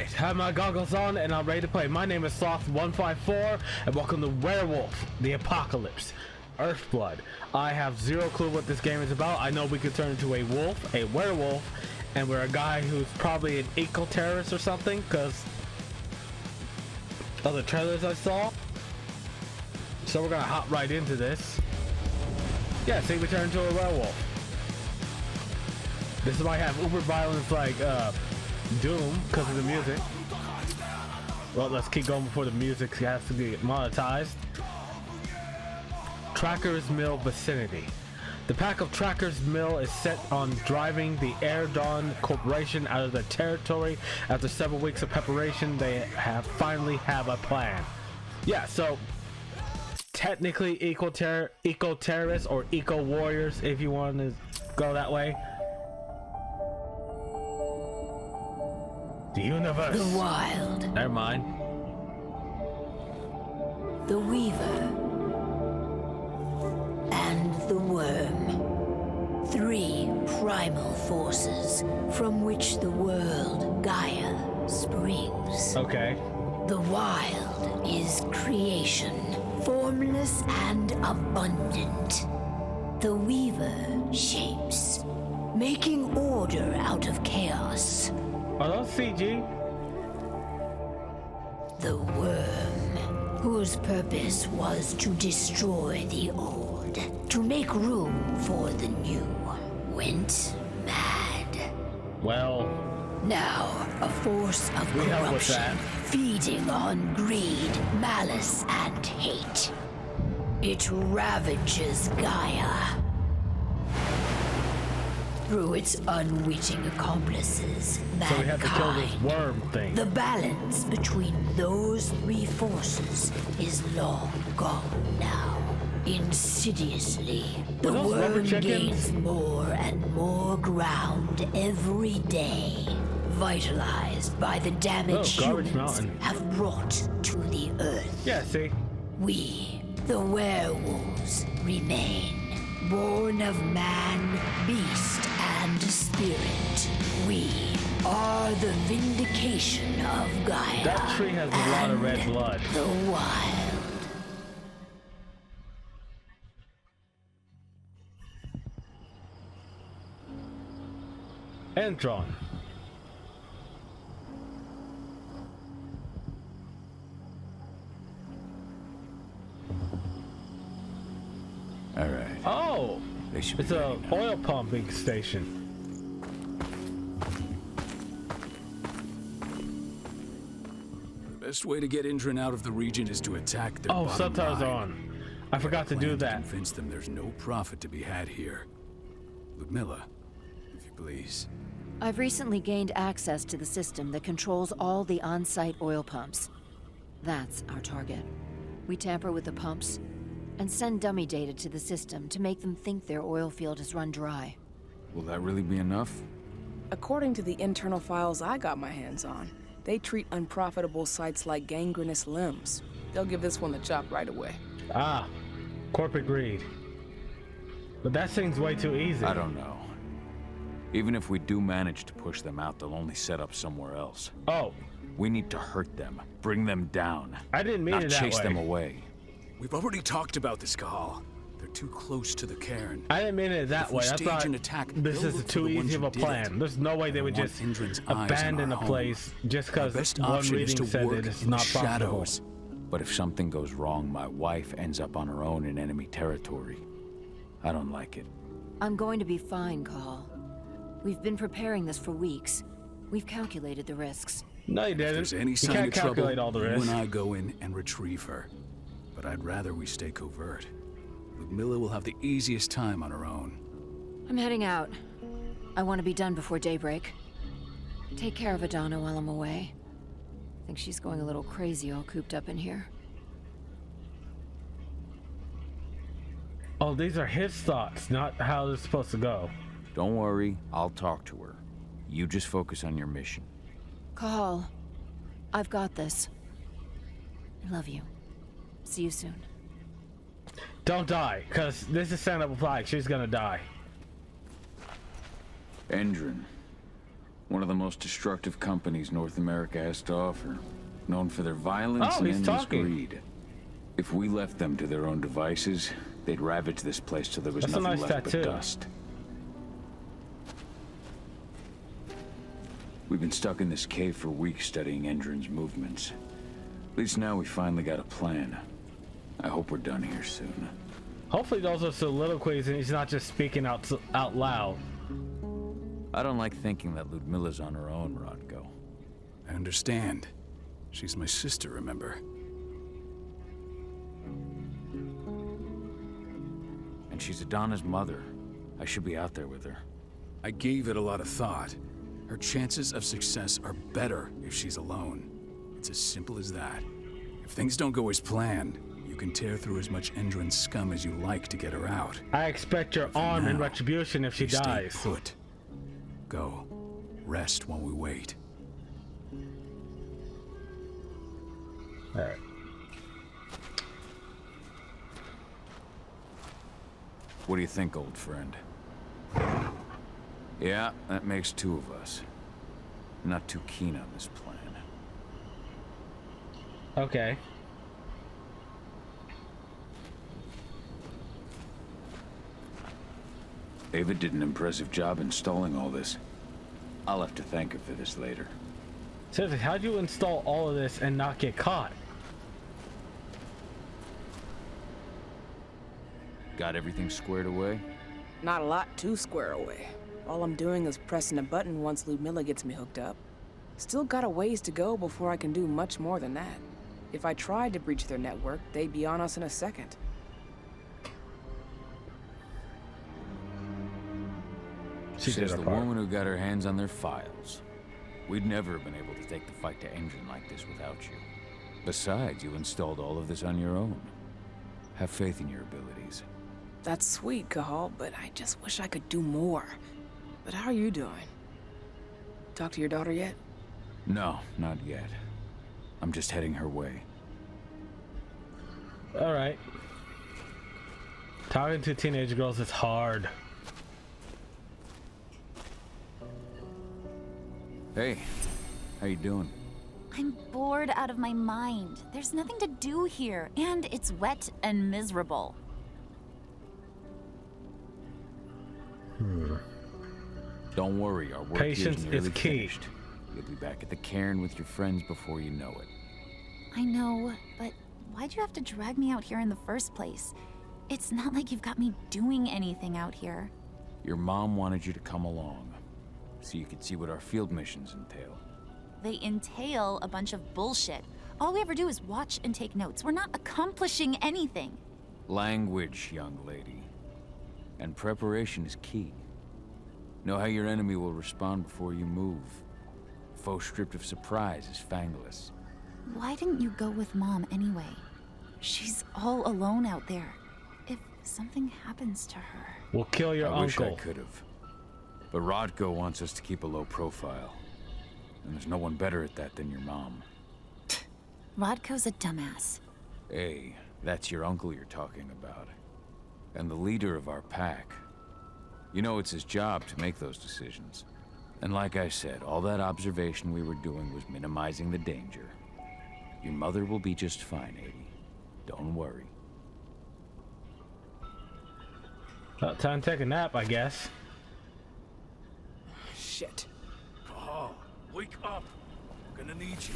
Alright, have my goggles on and I'm ready to play. My name is Sloth154 and welcome to Werewolf, the Apocalypse-Earthblood. I have zero clue what this game is about. I know we could turn into a wolf, a werewolf, and we're a guy who's probably an eco-terrorist or something because of the trailers I saw. So we're gonna hop right into this. Yeah, see, we turn into a werewolf. This is why I have uber violence like Doom because of the music. Well, let's keep going before the music has to be monetized. Tracker's Mill vicinity. The pack of Tracker's Mill is set on driving the Air Dawn Corporation out of their territory. After several weeks of preparation, they finally have a plan. Yeah, so technically eco-terrorists or eco-warriors, if you want to go that way. The universe. The wild. Never mind. The weaver. And the worm. Three primal forces from which the world Gaia springs. Okay. The wild is creation, formless and abundant. The weaver shapes, making order out of chaos. Are those CG? The worm, whose purpose was to destroy the old, to make room for the new, went mad. Well, now a force of corruption, feeding on greed, malice, and hate. It ravages Gaia. Through its unwitting accomplices, mankind. So we have to kill this worm thing. The balance between those three forces is long gone now. Insidiously, the worm gains more and more ground every day, vitalized by the damage humans have brought to the earth. Yeah, see? We, the werewolves, remain. Born of man, beast, and spirit, we are the vindication of Gaia. That tree has a lot of red blood. The wild. Entron. All right. Oh, it's a oil pumping station. The best way to get Indran out of the region is to attack their bottom subtitles line. on. I forgot to do that. Convince them there's no profit to be had here. Ludmilla, if you please. I've recently gained access to the system that controls all the on-site oil pumps. That's our target. We tamper with the pumps and send dummy data to the system to make them think their oil field has run dry. Will that really be enough? According to the internal files I got my hands on, they treat unprofitable sites like gangrenous limbs. They'll give this one the chop right away. Ah, corporate greed. But that seems way too easy. I don't know. Even if we do manage to push them out, they'll only set up somewhere else. Oh. We need to hurt them, bring them down. I didn't mean it that way. Not chase them away. We've already talked about this, Cahal. They're too close to the cairn. I didn't mean it that way. I thought this is too easy of a plan. There's no way they would just abandon a place just because one reading said that it's not profitable. But if something goes wrong, my wife ends up on her own in enemy territory. I don't like it. I'm going to be fine, Cahal. We've been preparing this for weeks. We've calculated the risks. No, you didn't. If there's any sign of trouble, you and I go in and retrieve her. But I'd rather we stay covert. Ludmilla will have the easiest time on her own. I'm heading out. I want to be done before daybreak. Take care of Adana while I'm away. I think she's going a little crazy all cooped up in here. Oh, these are his thoughts, not how they're supposed to go. Don't worry, I'll talk to her. You just focus on your mission. Cahal, I've got this. I love you. See you soon. Don't die, because this is set up like she's gonna die. Indran, One of the most destructive companies North America has to offer. Known for their violence and endless greed. If we left them to their own devices, they'd ravage this place till there was nothing left but dust. We've been stuck in this cave for weeks studying Endron's movements. At least now we finally got a plan. I hope we're done here soon. Hopefully those are soliloquies and he's not just speaking out loud. I don't like thinking that Ludmilla's on her own, Rodko. I understand. She's my sister, remember? And she's Adana's mother. I should be out there with her. I gave it a lot of thought. Her chances of success are better if she's alone. It's as simple as that. If things don't go as planned, you can tear through as much Endron scum as you like to get her out. I expect your arm in retribution if she dies. Stay put. Go. Rest while we wait. Alright. What do you think, old friend? Yeah, that makes two of us. I'm not too keen on this plan. Okay. Ava did an impressive job installing all this. I'll have to thank her for this later. Seriously, how'd you install all of this and not get caught? Got everything squared away? Not a lot to square away. All I'm doing is pressing a button once Ludmilla gets me hooked up. Still got a ways to go before I can do much more than that. If I tried to breach their network, they'd be on us in a second. She's the woman who got her hands on their files. We'd never have been able to take the fight to Endron like this without you. Besides, you installed all of this on your own. Have faith in your abilities. That's sweet, Cahal, but I just wish I could do more. But how are you doing? Talk to your daughter yet? No, not yet. I'm just heading her way. Alright. Talking to teenage girls is hard. Hey, how you doing? I'm bored out of my mind. There's nothing to do here, and it's wet and miserable. Don't worry, our work Patience is key. Finished. You'll be back at the cairn with your friends before you know it. I know, but why'd you have to drag me out here in the first place? It's not like you've got me doing anything out here. Your mom wanted you to come along, so you could see what our field missions entail. They entail a bunch of bullshit. All we ever do is watch and take notes. We're not accomplishing anything. Language, young lady. And preparation is key. Know how your enemy will respond before you move. Faux script of surprise is fangless. Why didn't you go with Mom anyway? She's all alone out there. If something happens to her... We'll kill your uncle. I wish I could have. But Rodko wants us to keep a low profile. And there's no one better at that than your mom. Rodko's a dumbass. Hey, that's your uncle you're talking about. And the leader of our pack. You know it's his job to make those decisions. And like I said, all that observation we were doing was minimizing the danger. Your mother will be just fine, Adi. Don't worry. Well, time to take a nap, I guess. Shit. Oh, wake up. I'm gonna need you.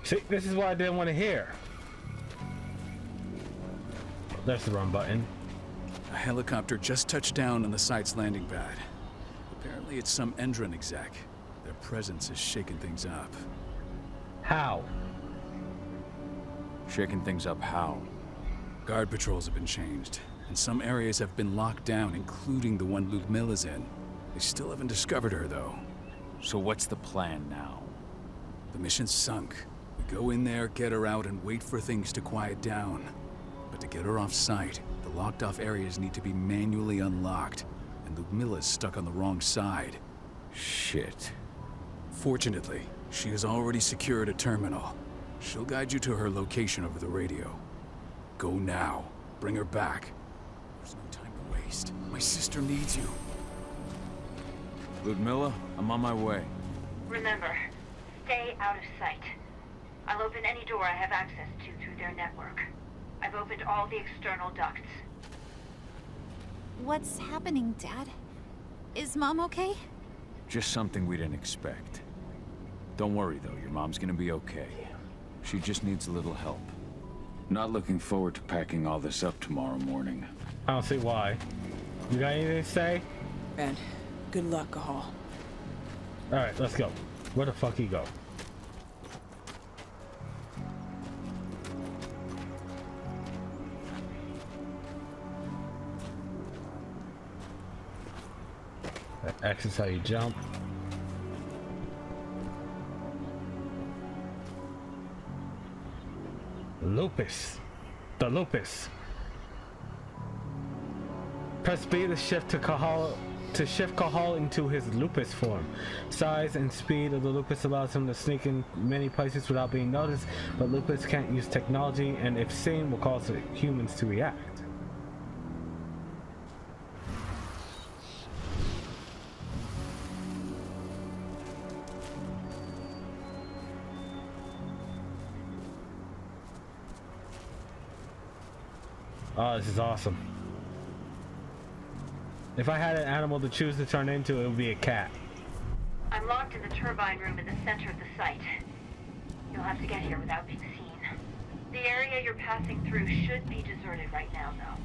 See, this is what I didn't want to hear. There's the wrong button. A helicopter just touched down on the site's landing pad. Apparently it's some Endron exec. Their presence is shaking things up. How? Shaking things up how? Guard patrols have been changed, and some areas have been locked down, including the one Ludmilla's in. They still haven't discovered her, though. So what's the plan now? The mission's sunk. We go in there, get her out, and wait for things to quiet down. But to get her off site, the locked-off areas need to be manually unlocked, and Ludmilla's stuck on the wrong side. Shit. Fortunately, she has already secured a terminal. She'll guide you to her location over the radio. Go now. Bring her back. There's no time to waste. My sister needs you. Ludmilla, I'm on my way. Remember, stay out of sight. I'll open any door I have access to through their network. I've opened all the external ducts. What's happening, Dad? Is Mom okay? Just something we didn't expect. Don't worry, though. Your mom's gonna be okay. She just needs a little help. Not looking forward to packing all this up tomorrow morning. I don't see why. You got anything to say? And good luck, Cahal. Alright, let's go. Where the fuck he go? X is how you jump. Lupus. The Lupus. Press B to shift Cahal into his Lupus form. Size and speed of the Lupus allows him to sneak in many places without being noticed, but Lupus can't use technology, and if seen, will cause humans to react. Oh, this is awesome. If I had an animal to choose to turn into, it would be a cat. I'm locked in the turbine room in the center of the site. You'll have to get here without being seen. The area you're passing through should be deserted right now, though.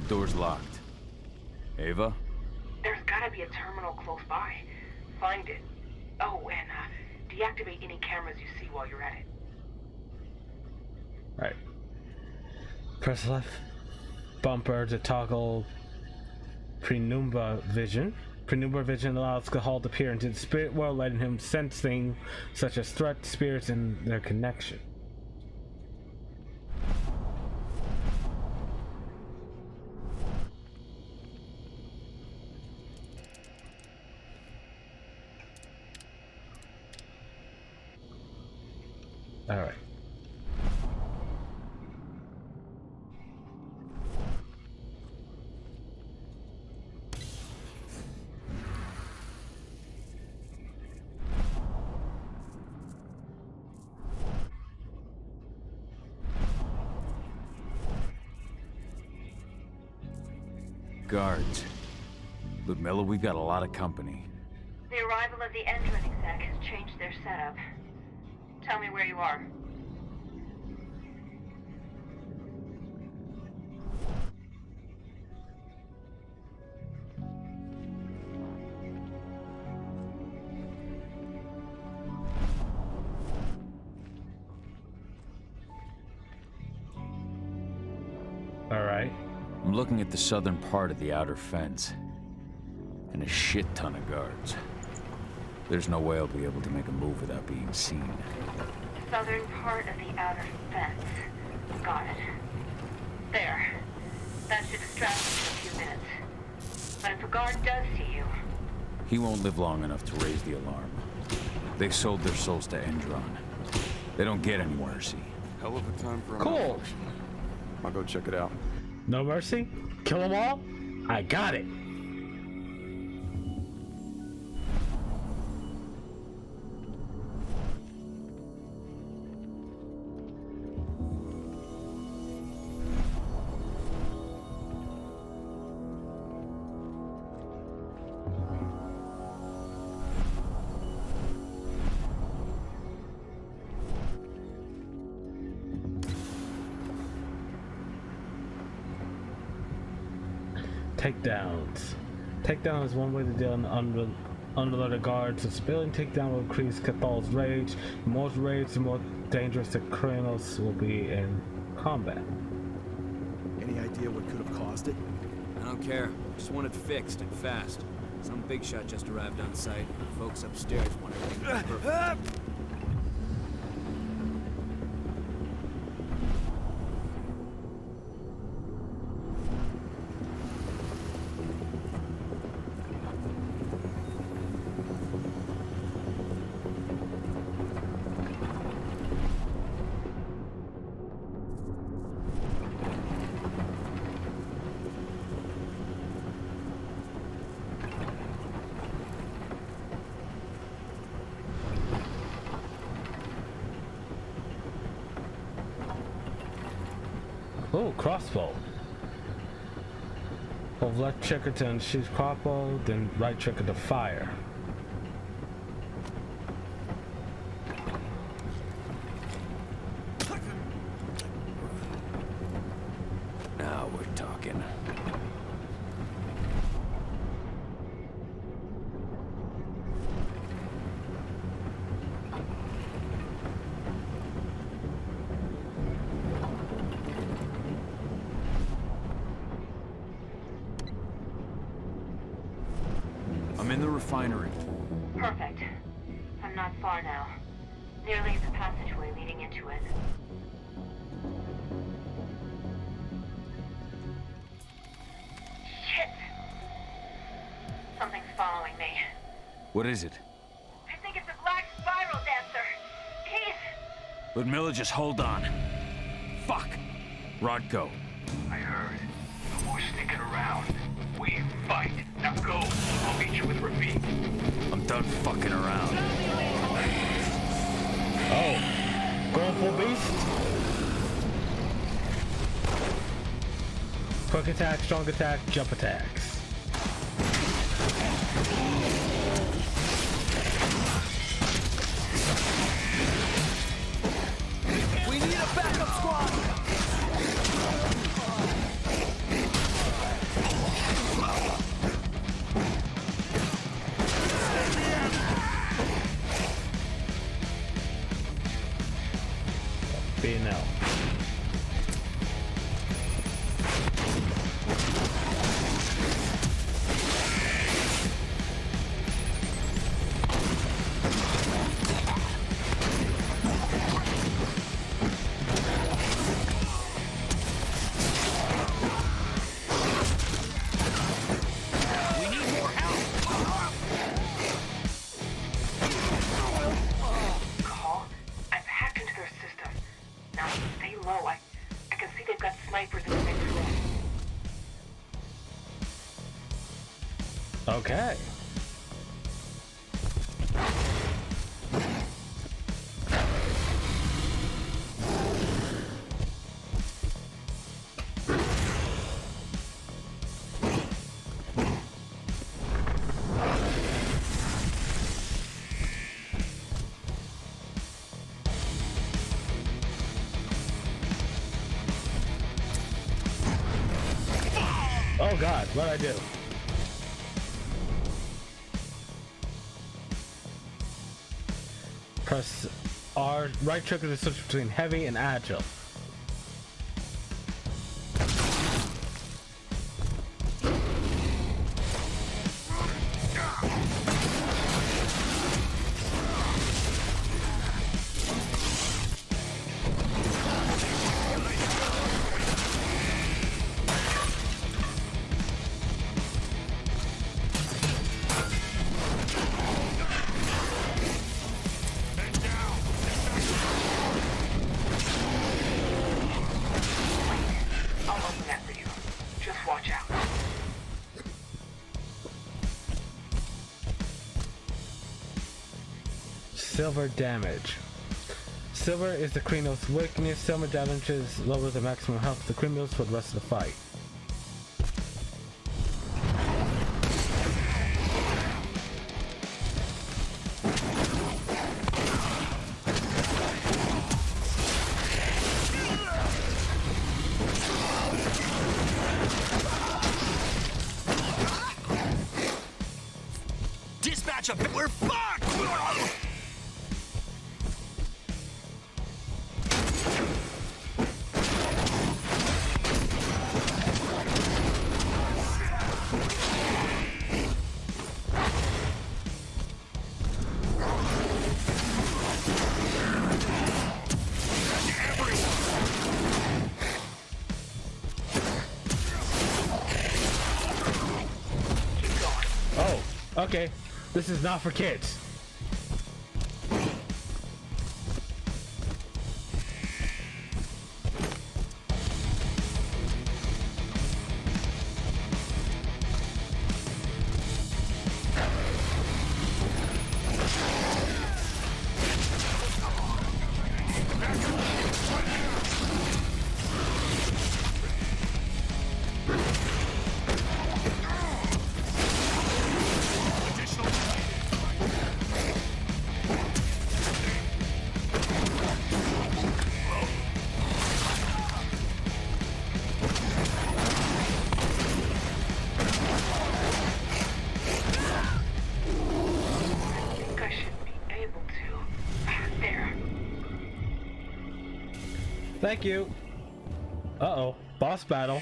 Door's locked. Ava? There's gotta be a terminal close by. Find it. Oh, and deactivate any cameras you see while you're at it. Right. Press left bumper to toggle Penumbra Vision. Penumbra Vision allows Cahal to peer into the spirit world, letting him sense things such as threats, spirits, and their connection. All right. Guards. Ludmilla, we've got a lot of company. The arrival of the engine exec has changed their setup. Tell me where you are. All right. I'm looking at the southern part of the outer fence. And a shit ton of guards. There's no way I'll be able to make a move without being seen. Southern part of the outer fence. Got it. There. That should distract you for a few minutes. But if a guard does see you... He won't live long enough to raise the alarm. They sold their souls to Endron. They don't get any mercy. Hell of a time for a Cool. malfunction. I'll go check it out. No mercy? Kill them all? I got it. Takedowns. Takedown is one way to deal with unloaded guards. A civilian takedown will increase Cathal's rage. The more rage, the more dangerous the criminals will be in combat. Any idea what could have caused it? I don't care. Just want it fixed and fast. Some big shot just arrived on site. Folks upstairs want everything perfect. Oh, crossbow. Hold left trigger to unsheath crossbow, then right trigger to fire. Now we're talking. I'm in the refinery. Perfect. I'm not far now. Nearly the passageway leading into it. Shit! Something's following me. What is it? I think it's a black spiral dancer. He's... Ludmilla, just hold on. Fuck! Rodko. I heard. No more sticking around. We fight. Now go. I'll meet you with Rafik. I'm done fucking around. Oh. Going full beast? Quick attack, strong attack, jump attacks. We need a backup squad! B&L. Call? I've hacked into their system. Now, stay low. I can see they've got snipers in the next room. Okay. Oh god, what'd I do? Press R, right trigger to switch between heavy and agile. I'll open that for you. Just watch out. Silver damage. Silver is the Krino's weakness. Silver damages lower the maximum health of the criminals for the rest of the fight. Dispatch up! We're fucked! Oh, okay. This is not for kids. thank you. Uh-oh. Boss battle.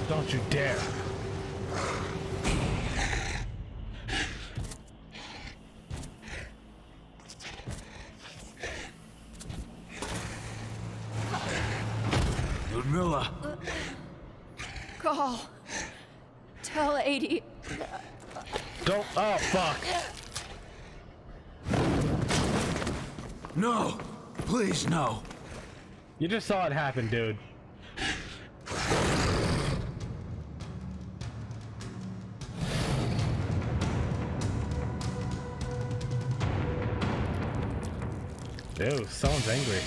Don't you dare. Ludmilla! Call. Tell 80. Don't. Oh, fuck. No! Please, no! You just saw it happen, dude. Ew, someone's angry.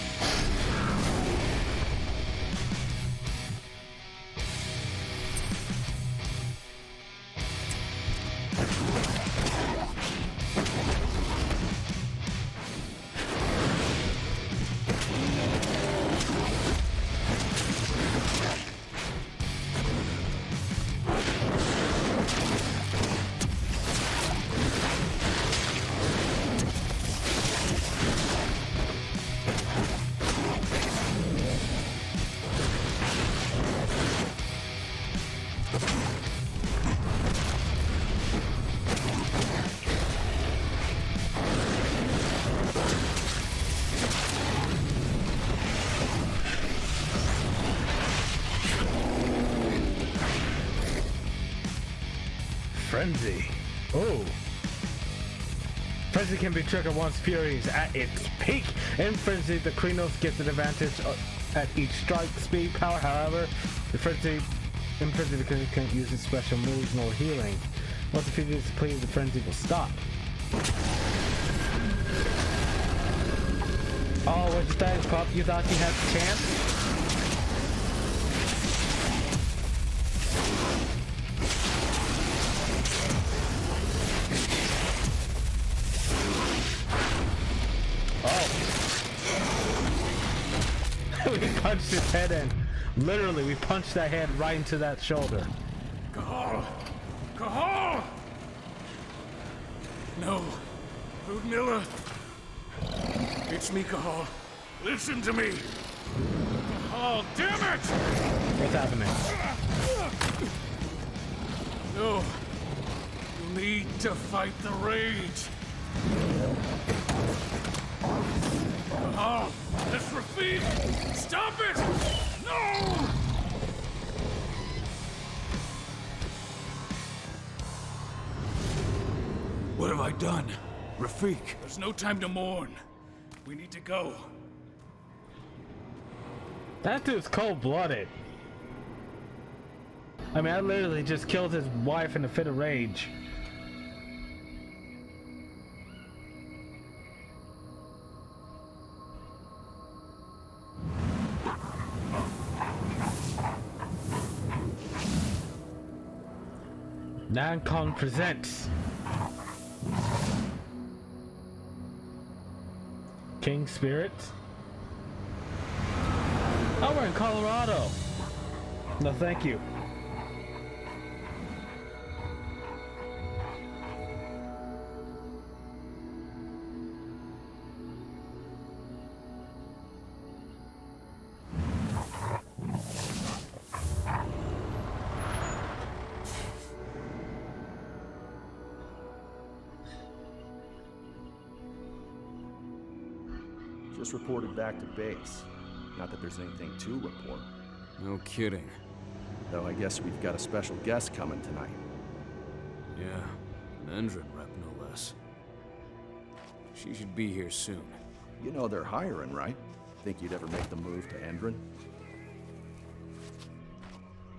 Frenzy. Oh. Frenzy can be triggered once Fury is at its peak. In Frenzy, the Krynos gets an advantage at each strike speed power. However, the Frenzy can't use its special moves nor healing. Once the Fury is depleted, the Frenzy will stop. Oh, what you think, Pup? You thought you had a chance? We punched his head in. Literally, we punched that head right into that shoulder. Cahal! Cahal! No. Ludmilla. It's me, Cahal. Listen to me. Cahal, damn it! What's happening? No. You need to fight the rage. Cahal, that's Rafik! Stop it! No! What have I done? Rafik! There's no time to mourn. We need to go. That dude's cold-blooded. I mean, I literally just killed his wife in a fit of rage. Nancon presents King Spirits. Oh, we're in Colorado. No, thank you. Just reported back to base. Not that there's anything to report. No kidding. Though I guess we've got a special guest coming tonight. Yeah, an Endron rep no less. She should be here soon. You know they're hiring, right? Think you'd ever make the move to Endron?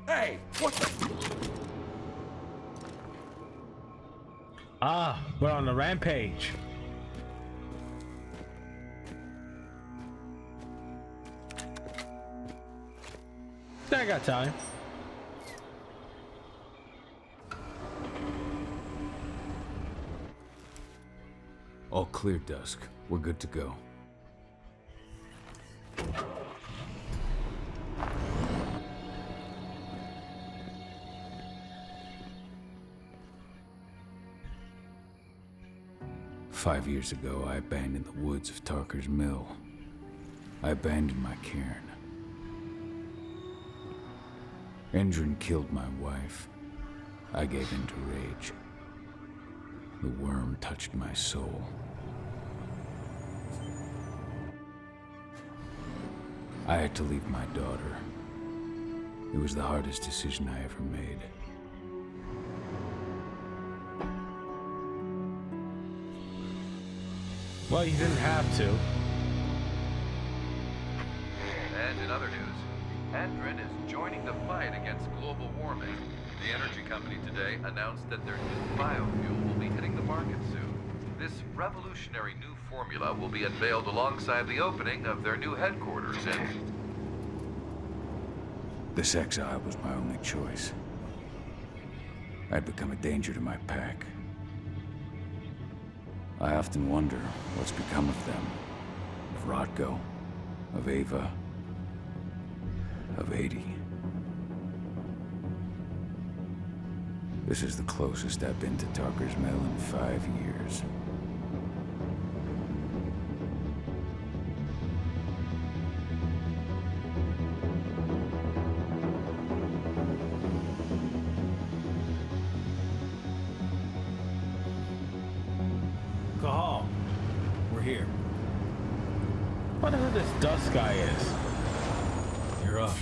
Hey! What the? Ah, we're on the rampage. I got time. All clear, Dusk. We're good to go. 5 years ago, I abandoned the woods of Tarker's Mill. I abandoned my cairn. Endron killed my wife. I gave in to rage. The worm touched my soul. I had to leave my daughter. It was the hardest decision I ever made. Well, you didn't have to. And in other news, Endron is joining the fight against global warming. The energy company today announced that their new biofuel will be hitting the market soon. This revolutionary new formula will be unveiled alongside the opening of their new headquarters in... This exile was my only choice. I'd become a danger to my pack. I often wonder what's become of them. Of Rotko, of Ava, of 80. This is the closest I've been to Tarker's Mill in 5 years. Cahal, we're here. Wonder who this dust guy is. You're up.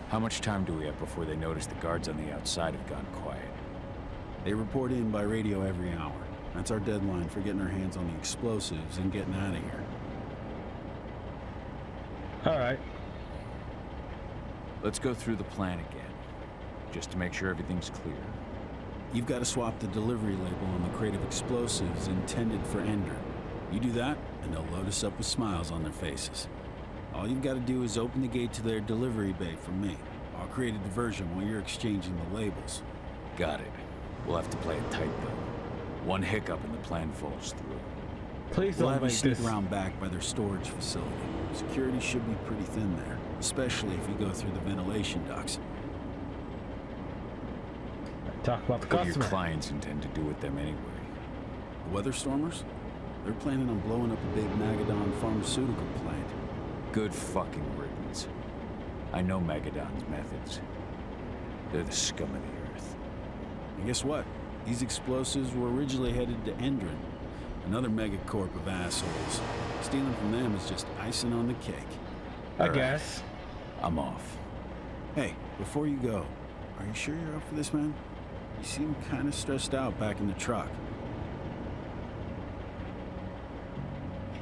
How much time do we have before they notice the guards on the outside have gone quiet? They report in by radio every hour. That's our deadline for getting our hands on the explosives and getting out of here. All right. Let's go through the plan again, just to make sure everything's clear. You've got to swap the delivery label on the crate of explosives intended for Endron. You do that, and they'll load us up with smiles on their faces. All you've got to do is open the gate to their delivery bay for me. I'll create a diversion while you're exchanging the labels. Got it. We'll have to play it tight, though. One hiccup and the plan falls through. Please We'll don't have you make sneak this. around back by their storage facility. Security should be pretty thin there, especially if you go through the ventilation ducts. Talk about the What do your customer. clients intend to do with them anyway? The Weatherstormers? They're planning on blowing up a big Magadon pharmaceutical plant. Good fucking riddance. I know Magadon's methods. They're the scum of the earth. And guess what? These explosives were originally headed to Endron, another megacorp of assholes. Stealing from them is just icing on the cake. I guess. I'm off. Hey, before you go, are you sure you're up for this, man? You seem kind of stressed out back in the truck.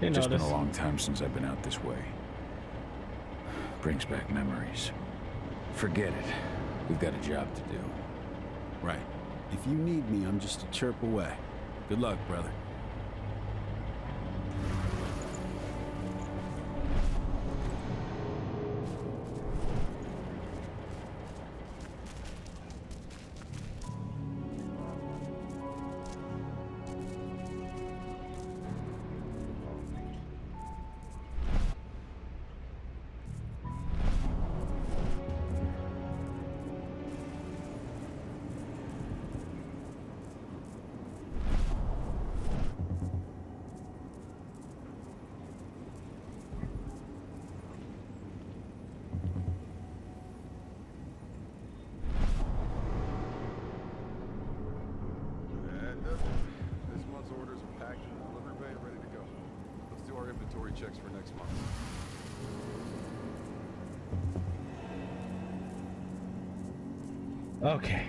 You Just been notice. a long time since I've been out this way. Brings back memories. Forget it. We've got a job to do. Right. If you need me, I'm just a chirp away. Good luck, brother. This month's orders are packed in the delivery bay and ready to go. Let's do our inventory checks for next month. Okay.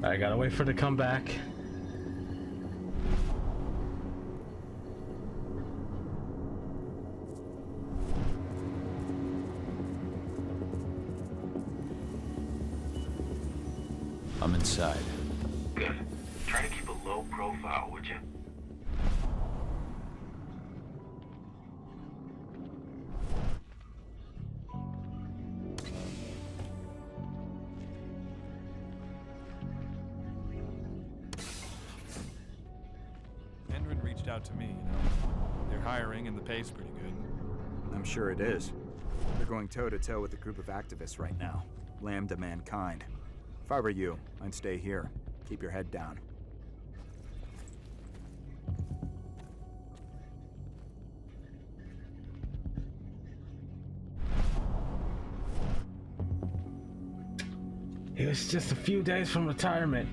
I gotta wait for it to come back. I'm inside. Good. Try to keep a low profile, would you? Endrin reached out to me, you know. They're hiring and the pay's pretty good. I'm sure it is. They're going toe-to-toe with a group of activists right now. Lambda mankind. If I were you, I'd stay here. Keep your head down. He was just a few days from retirement.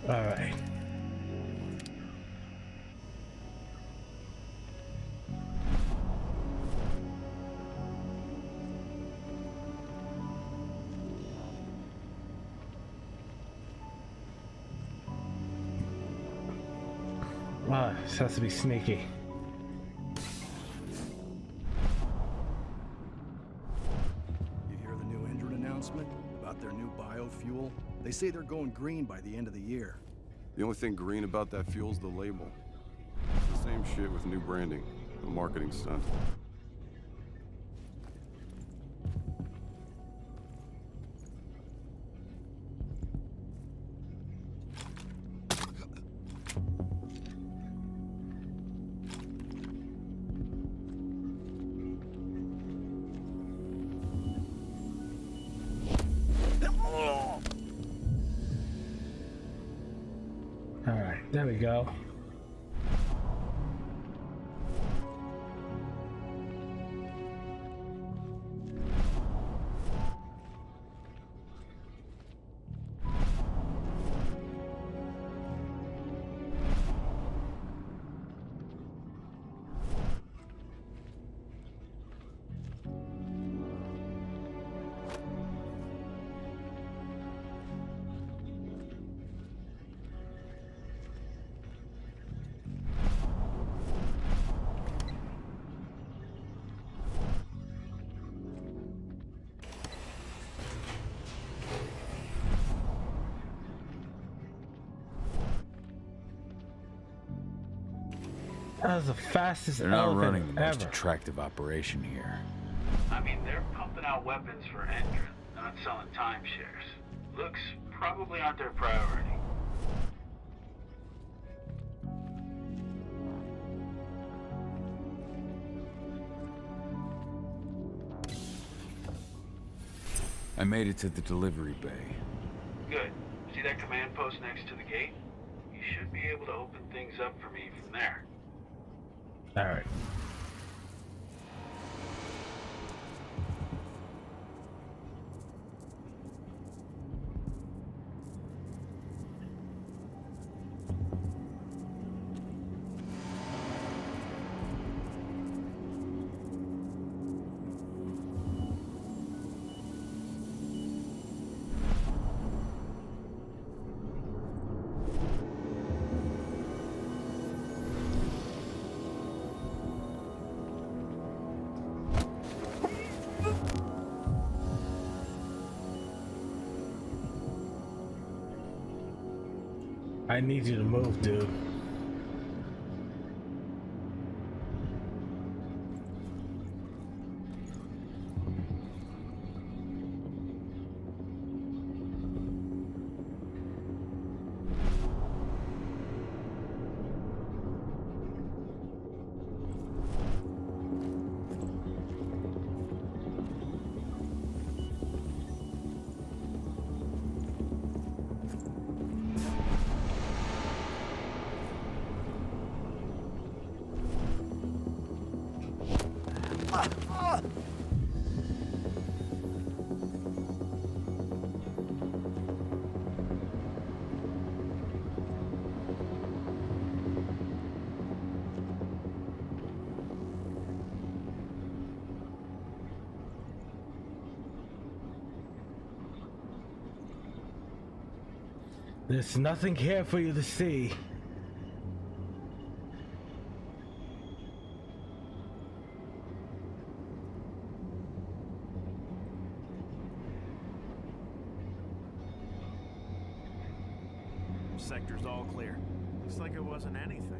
All right. This has to be sneaky. You hear the new Endrin announcement about their new biofuel? They say they're going green by the end of the year. The only thing green about that fuel's the label. It's the same shit with new branding. A marketing stunt. Alright, there we go. That was the fastest They're not elephant running the most ever. attractive operation here. I mean, they're pumping out weapons for Endrin, not selling timeshares. Looks probably aren't their priority. I made it to the delivery bay. Good. See that command post next to the gate? You should be able to open things up for me from there. Alright. I need you to move, dude. There's nothing here for you to see. Sector's all clear. Looks like it wasn't anything.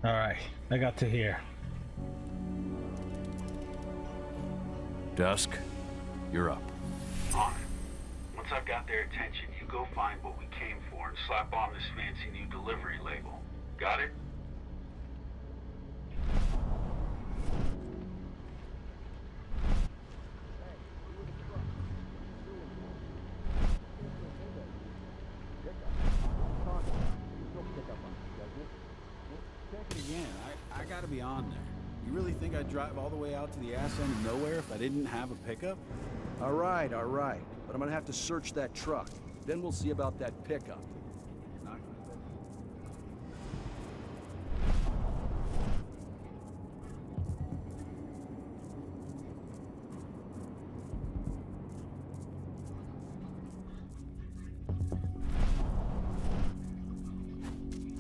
Alright, I got to here. Dusk, you're up. On it. Once I've got their attention, you go find what we came for and slap on this fancy new delivery label. Got it? Again, I gotta be on there. You really think I'd drive all the way out to the ass end of nowhere if I didn't have a pickup? All right. But I'm gonna have to search that truck. Then we'll see about that pickup.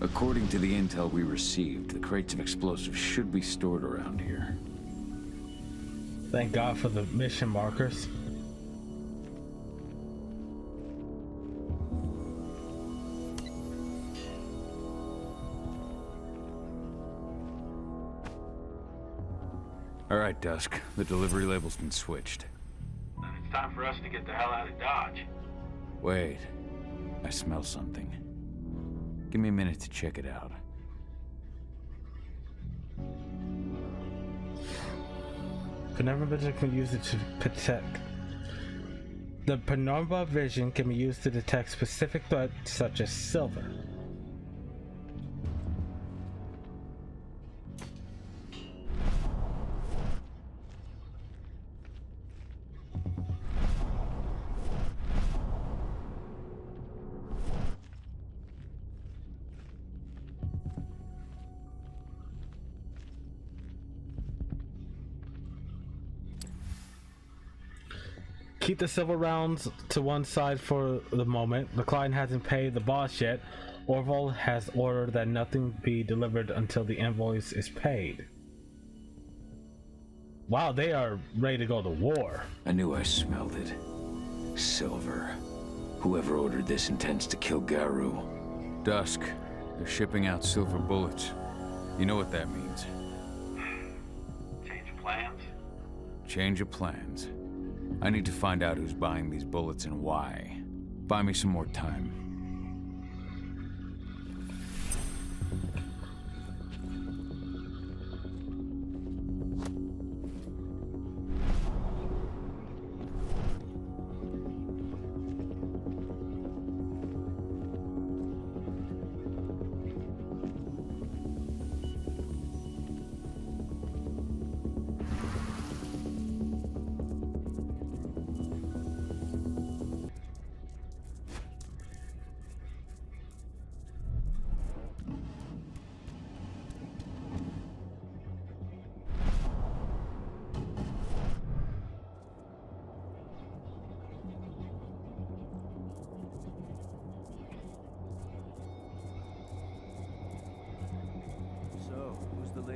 According to the intel we received, the crates of explosives should be stored around here. Thank God for the mission markers. All right, Dusk. The delivery label's been switched. Then it's time for us to get the hell out of Dodge. Wait. I smell something. Give me a minute to check it out. Penumbra vision can use it to detect. The penumbra vision can be used to detect specific threats such as silver. Keep the silver rounds to one side for the moment. The client hasn't paid the boss yet. Orville has ordered that nothing be delivered until the invoice is paid. Wow, they are ready to go to war. I knew I smelled it. Silver. Whoever ordered this intends to kill Garu. Dusk. They're shipping out silver bullets. You know what that means. Change of plans? Change of plans. I need to find out who's buying these bullets and why. Buy me some more time.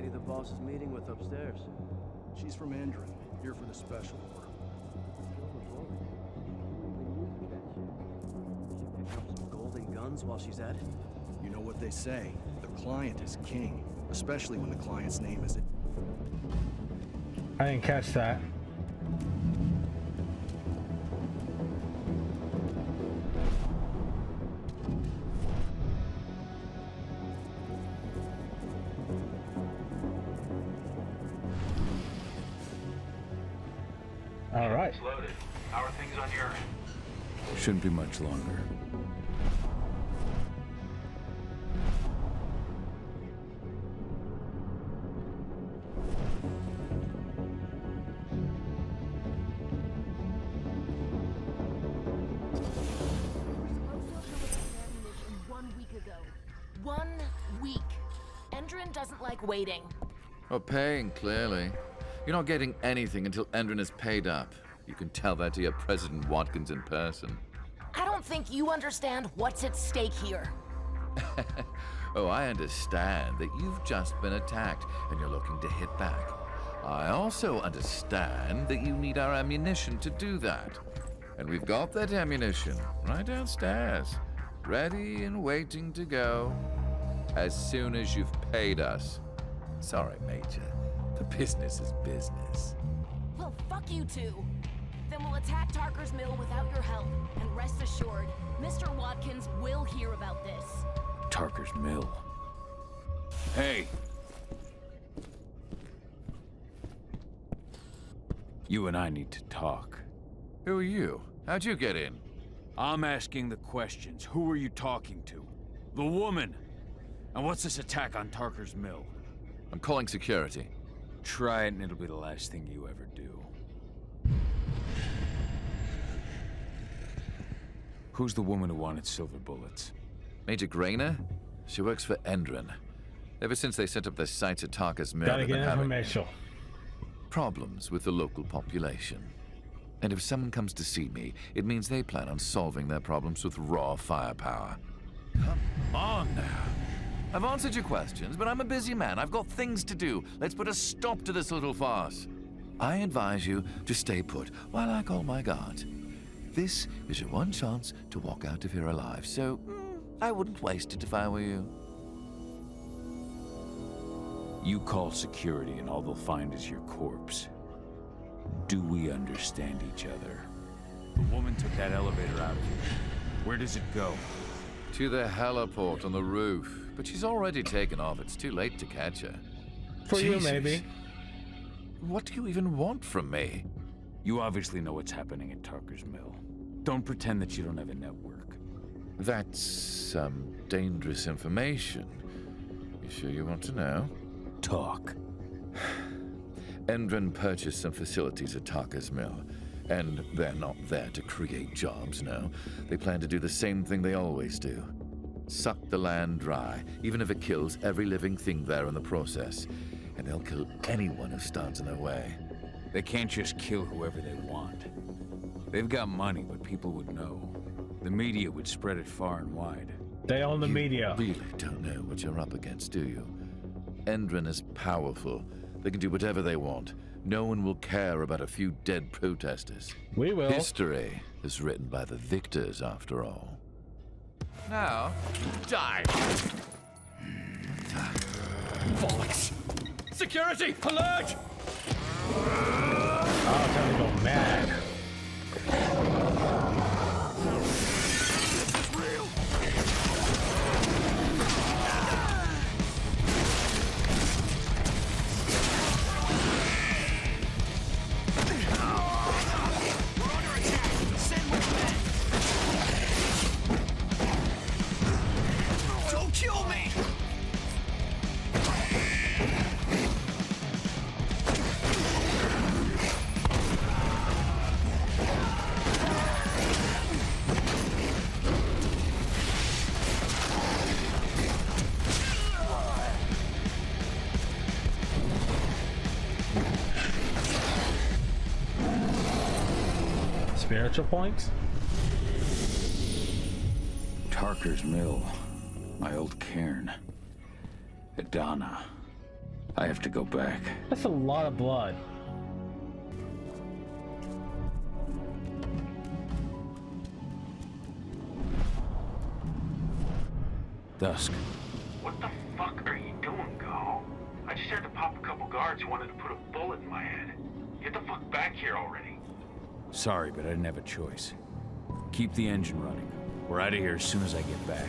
lady the boss is meeting with upstairs? She's from Endron, here for the special order. Pick up some golden guns while she's at it? You know what they say, the client is king, especially when the client's name is... I didn't catch that. All right. It's loaded. How are things on your end? Shouldn't be much longer. Doesn't like waiting. Well, paying, clearly. You're not getting anything until Endron is paid up. You can tell that to your President Watkins in person. I don't think you understand what's at stake here. Oh, I understand that you've just been attacked and you're looking to hit back. I also understand that you need our ammunition to do that. And we've got that ammunition right downstairs, ready and waiting to go. As soon as you've paid us. Sorry, Major. The business is business. Well, fuck you two. Then we'll attack Tarker's Mill without your help. And rest assured, Mr. Watkins will hear about this. Tarker's Mill. Hey! You and I need to talk. Who are you? How'd you get in? I'm asking the questions. Who are you talking to? The woman! And what's this attack on Tarker's Mill? I'm calling security. Try it and it'll be the last thing you ever do. Who's the woman who wanted silver bullets? Major Grainer? She works for Endron. Ever since they set up their sites at Tarker's Mill, Gotta they've get been having information. problems with the local population. And if someone comes to see me, it means they plan on solving their problems with raw firepower. Come on now. I've answered your questions, but I'm a busy man. I've got things to do. Let's put a stop to this little farce. I advise you to stay put while I call my guard. This is your one chance to walk out of here alive, so I wouldn't waste it if I were you. You call security and all they'll find is your corpse. Do we understand each other? The woman took that elevator out of here. Where does it go? To the heliport on the roof. But she's already taken off. It's too late to catch her. For you, maybe. What do you even want from me? You obviously know what's happening at Tarker's Mill. Don't pretend that you don't have a network. That's some dangerous information. You sure you want to know? Talk. Endron purchased some facilities at Tarker's Mill. And they're not there to create jobs, no. They plan to do the same thing they always do. Suck the land dry, even if it kills every living thing there in the process. And they'll kill anyone who stands in their way. They can't just kill whoever they want. They've got money, but people would know. The media would spread it far and wide. They own the media. You really don't know what you're up against, do you? Endron is powerful. They can do whatever they want. No one will care about a few dead protesters. We will. History is written by the victors, after all. Now, die! Bollocks! Security! Alert! Oh, time to go mad. Spiritual points? Tarker's Mill. My old cairn. Adana. I have to go back. That's a lot of blood. Dusk. What the fuck are you doing, Go? I just had to pop a couple guards who wanted to put a bullet in my head. Get the fuck back here already. Sorry, but I didn't have a choice. Keep the engine running. We're out of here as soon as I get back.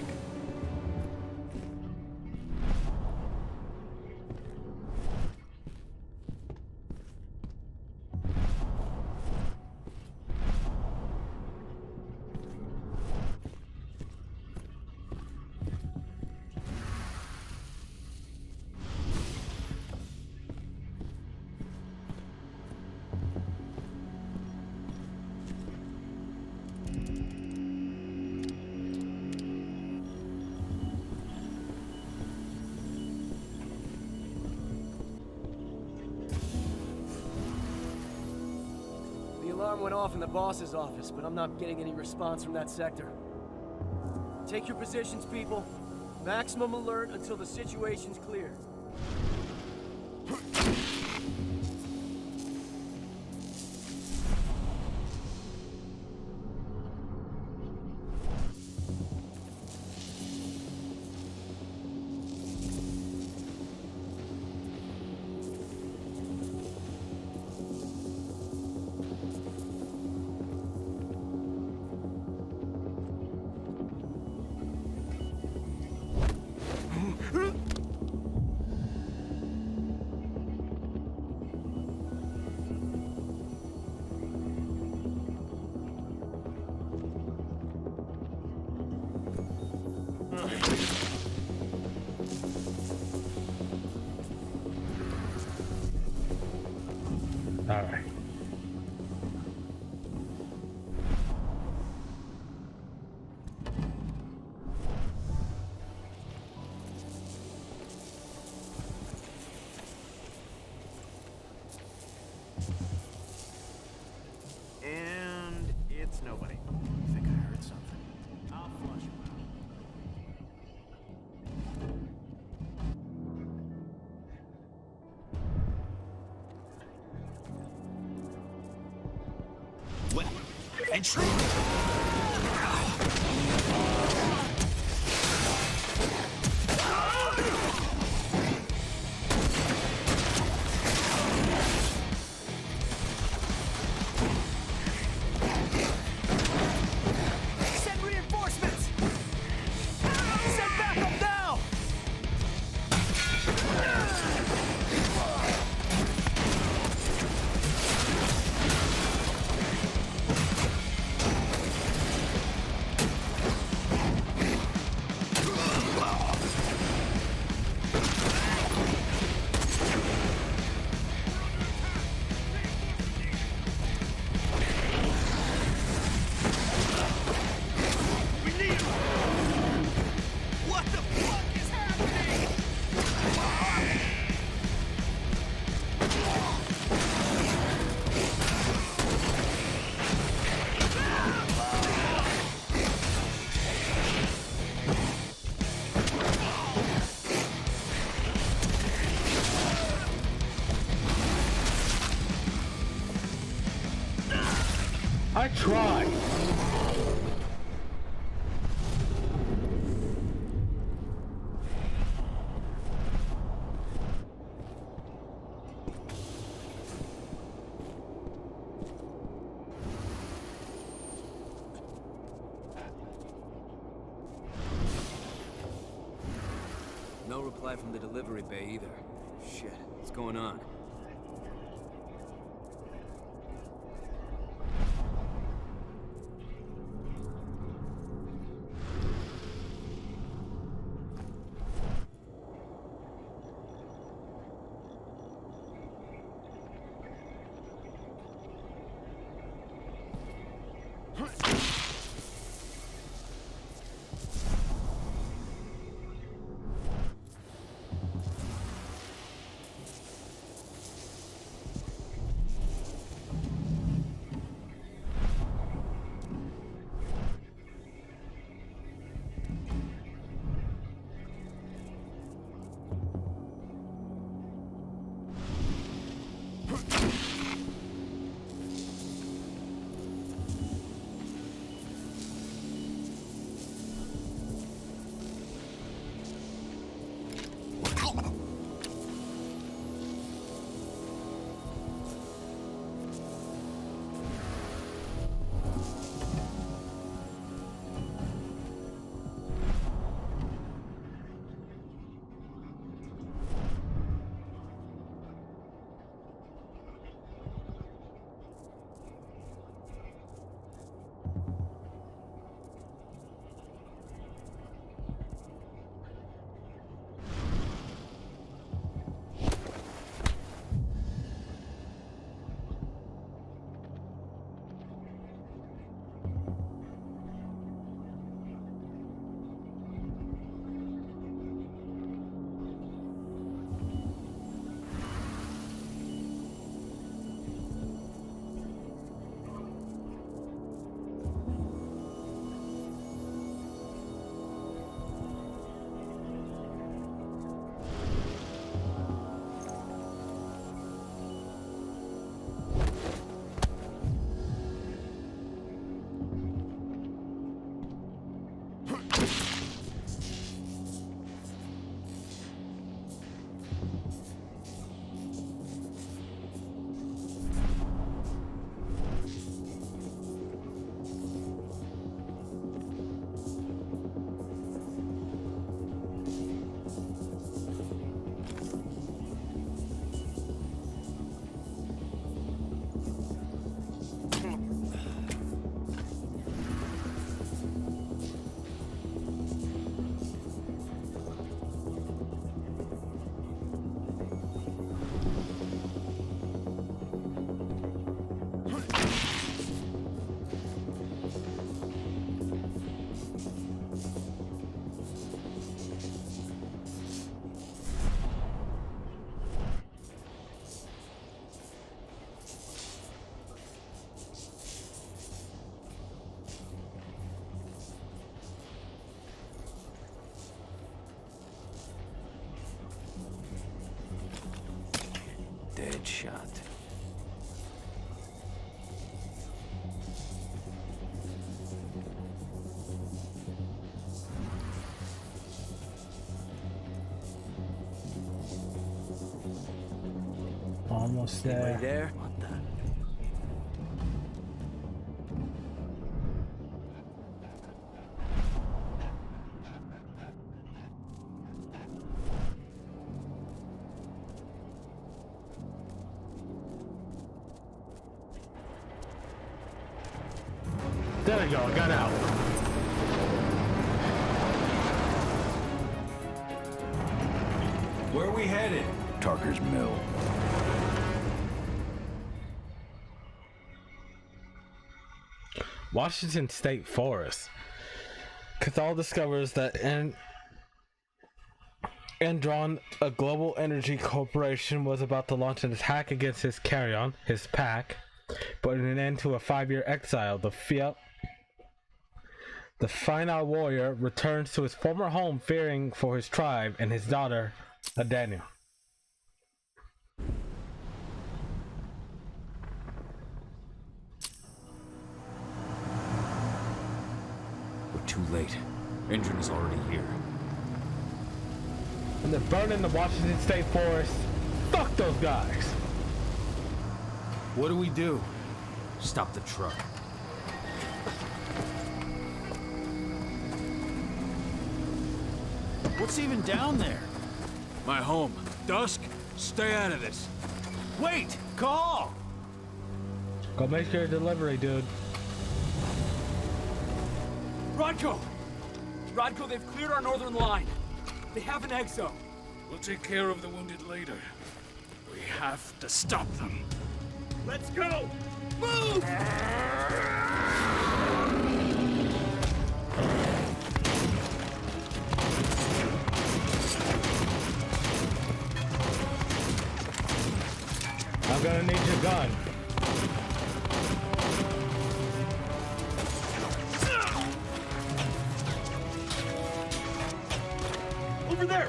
The alarm went off in the boss's office, but I'm not getting any response from that sector. Take your positions, people. Maximum alert until the situation's clear. All right. And it's nobody. I think I heard something. I'll flush him out. Well, entry. Send reinforcements! Send backup now! What the fuck is happening? I tried. No reply from the delivery bay either. Shit, what's going on? shot. Almost there. Anybody there? What the? There we go, I got out. Where are we headed? Tarker's Mill. Washington State Forest. Cathal discovers that Endron, a global energy corporation, was about to launch an attack against his carry-on, his pack, putting an end to a 5-year exile. The final warrior returns to his former home, fearing for his tribe and his daughter, Adania. We're too late. Endron is already here. And they're burning the Washington State Forest. Fuck those guys. What do we do? Stop the truck. What's even down there? My home. Dusk, stay out of this. Wait! Call! Go make your delivery, dude. Rodko! Rodko, they've cleared our northern line. They have an exo. We'll take care of the wounded later. We have to stop them. Let's go! Move! I'm gonna need your gun. Over there!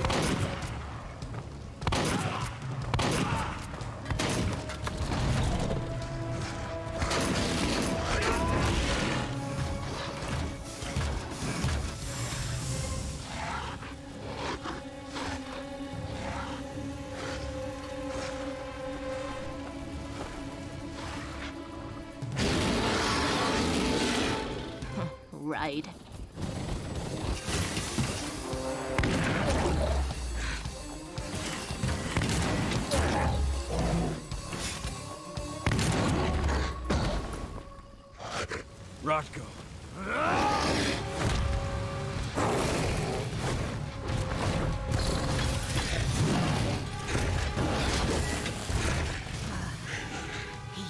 Right. Rodko.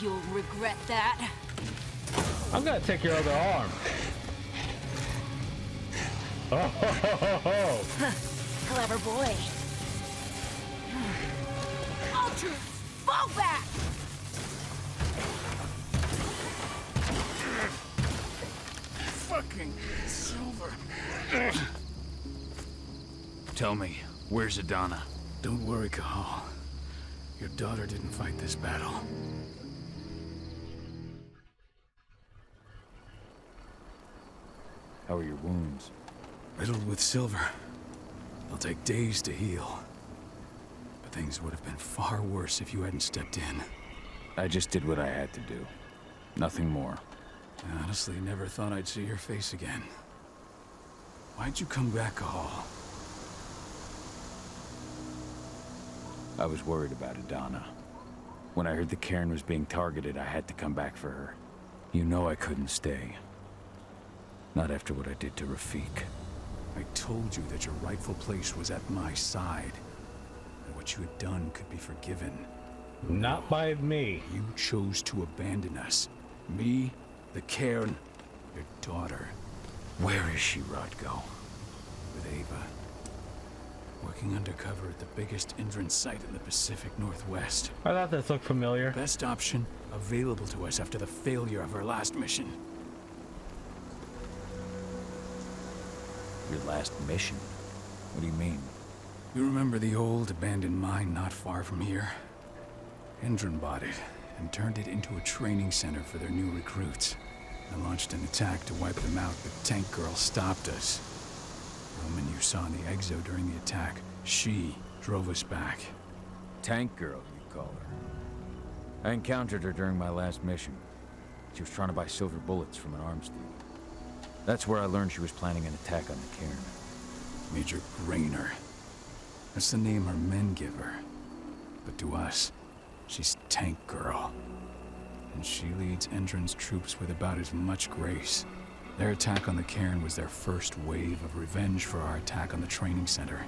You'll regret that. I'm gonna take your other arm. Oh, ho, ho, ho, ho. Clever boy. Ultra, fall back! Fucking Silver. Tell me, where's Adana? Don't worry, Cahal. Your daughter didn't fight this battle. How are your wounds? Riddled with silver. They'll take days to heal. But things would have been far worse if you hadn't stepped in. I just did what I had to do. Nothing more. I honestly never thought I'd see your face again. Why'd you come back, Cahal? I was worried about Adana. When I heard the cairn was being targeted, I had to come back for her. You know I couldn't stay. Not after what I did to Rafik. I told you that your rightful place was at my side. And what you had done could be forgiven. Not by me. You chose to abandon us. Me, the cairn, your daughter. Where is she, Rodko? With Ava. Working undercover at the biggest Endron site in the Pacific Northwest. I thought this looked familiar. Best option available to us after the failure of our last mission. Your last mission? What do you mean? You remember the old abandoned mine not far from here? Endron bought it and turned it into a training center for their new recruits. I launched an attack to wipe them out, but Tank Girl stopped us. The woman you saw in the exo during the attack, she drove us back. Tank Girl, you call her. I encountered her during my last mission. She was trying to buy silver bullets from an arms dealer. That's where I learned she was planning an attack on the cairn. Major Brainer. That's the name her men give her. But to us, she's Tank Girl. And she leads Endron's troops with about as much grace. Their attack on the cairn was their first wave of revenge for our attack on the training center.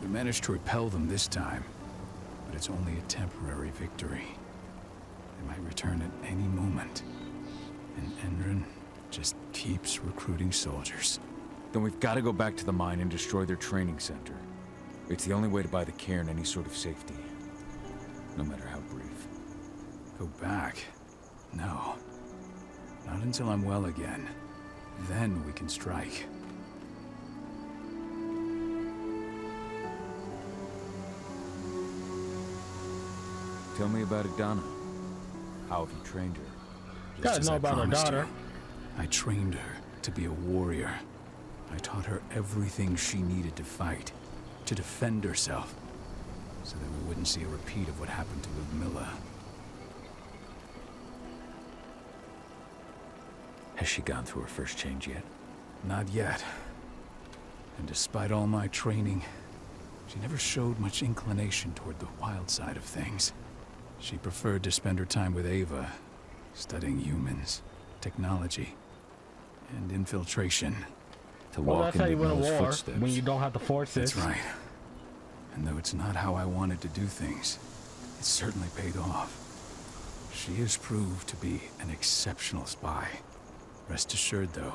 We managed to repel them this time, but it's only a temporary victory. They might return at any moment. And Endron just keeps recruiting soldiers. Then we've got to go back to the mine and destroy their training center. It's the only way to buy the cairn any sort of safety. No matter how brief. Go back? No. Not until I'm well again. Then we can strike. Tell me about Adana. How have you trained her? Gotta know about her daughter. I trained her to be a warrior. I taught her everything she needed to fight, to defend herself, so that we wouldn't see a repeat of what happened to Ludmilla. Has she gone through her first change yet? Not yet. And despite all my training, she never showed much inclination toward the wild side of things. She preferred to spend her time with Ava, studying humans, technology, and infiltration. Well, that's how you win a war, when you don't have the forces. That's right. And though it's not how I wanted to do things, it certainly paid off. She has proved to be an exceptional spy. Rest assured, though,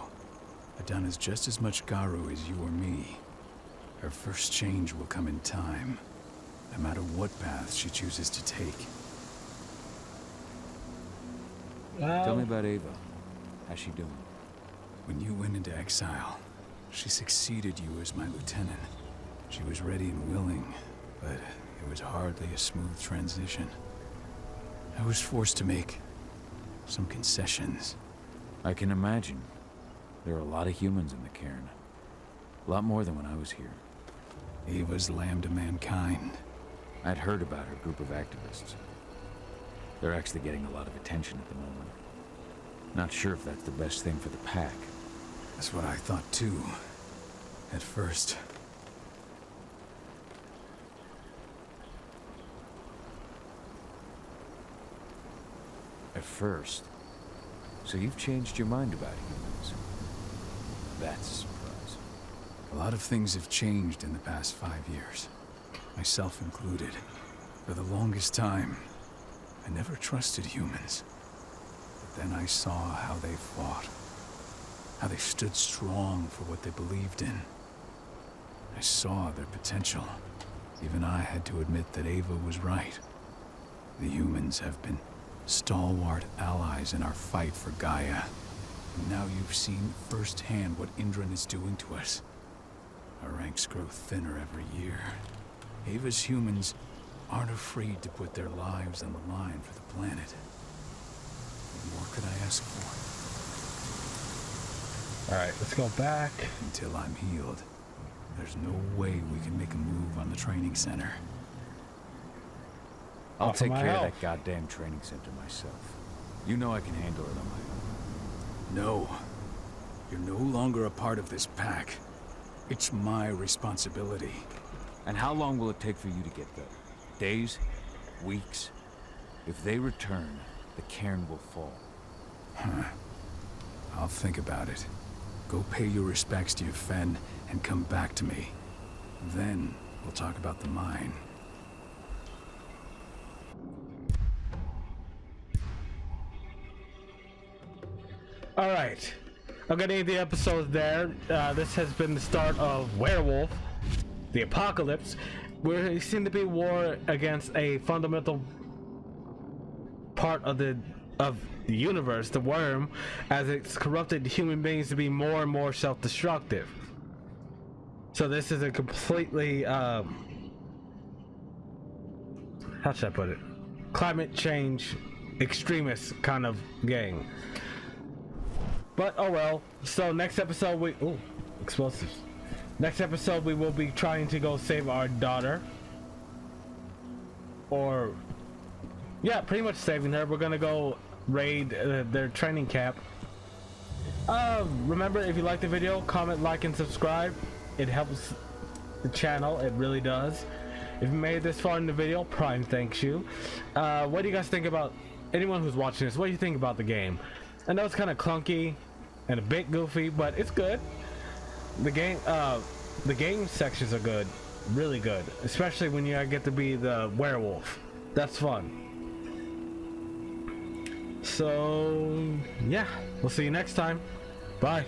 Adana's just as much Garu as you or me. Her first change will come in time, no matter what path she chooses to take. Tell me about Ava. How's she doing? When you went into exile, she succeeded you as my lieutenant. She was ready and willing, but it was hardly a smooth transition. I was forced to make some concessions. I can imagine. There are a lot of humans in the cairn. A lot more than when I was here. Ava's lamb to mankind. I'd heard about her group of activists. They're actually getting a lot of attention at the moment. Not sure if that's the best thing for the pack. That's what I thought too, at first. At first? So you've changed your mind about humans? That's a surprise. A lot of things have changed in the past 5 years, myself included. For the longest time, I never trusted humans. But then I saw how they fought, how they stood strong for what they believed in. I saw their potential. Even I had to admit that Ava was right. The humans have been stalwart allies in our fight for Gaia. And now you've seen firsthand what Endron is doing to us. Our ranks grow thinner every year. Ava's humans aren't afraid to put their lives on the line for the planet. What more could I ask for? Alright, let's go back. Until I'm healed, there's no way we can make a move on the training center. I'll take care of that goddamn training center myself. You know I can handle it on my own. No. You're no longer a part of this pack. It's my responsibility. And how long will it take for you to get there? Days? Weeks? If they return, the cairn will fall. Huh. I'll think about it. Go pay your respects to your Fen and come back to me. Then we'll talk about the mine. Alright, I'm gonna end the episode there. This has been the start of Werewolf, the Apocalypse. We seem to be war against a fundamental part of the universe, the worm, as it's corrupted human beings to be more and more self-destructive. So this is a completely, how should I put it? climate change extremist kind of gang. But oh well. So next episode explosives. Next episode we will be trying to go save our daughter. Or yeah, pretty much saving her. We're gonna go raid their training camp. Remember, if you like the video, comment, like, and subscribe. It helps the channel, it really does. If you made it this far in the video, Prime thanks you. What do you guys think about, anyone who's watching this, what do you think about the game? I know it's kind of clunky and a bit goofy, but it's good. The game sections are good, really good, especially when you get to be the werewolf. That's fun. So yeah, we'll see you next time. Bye.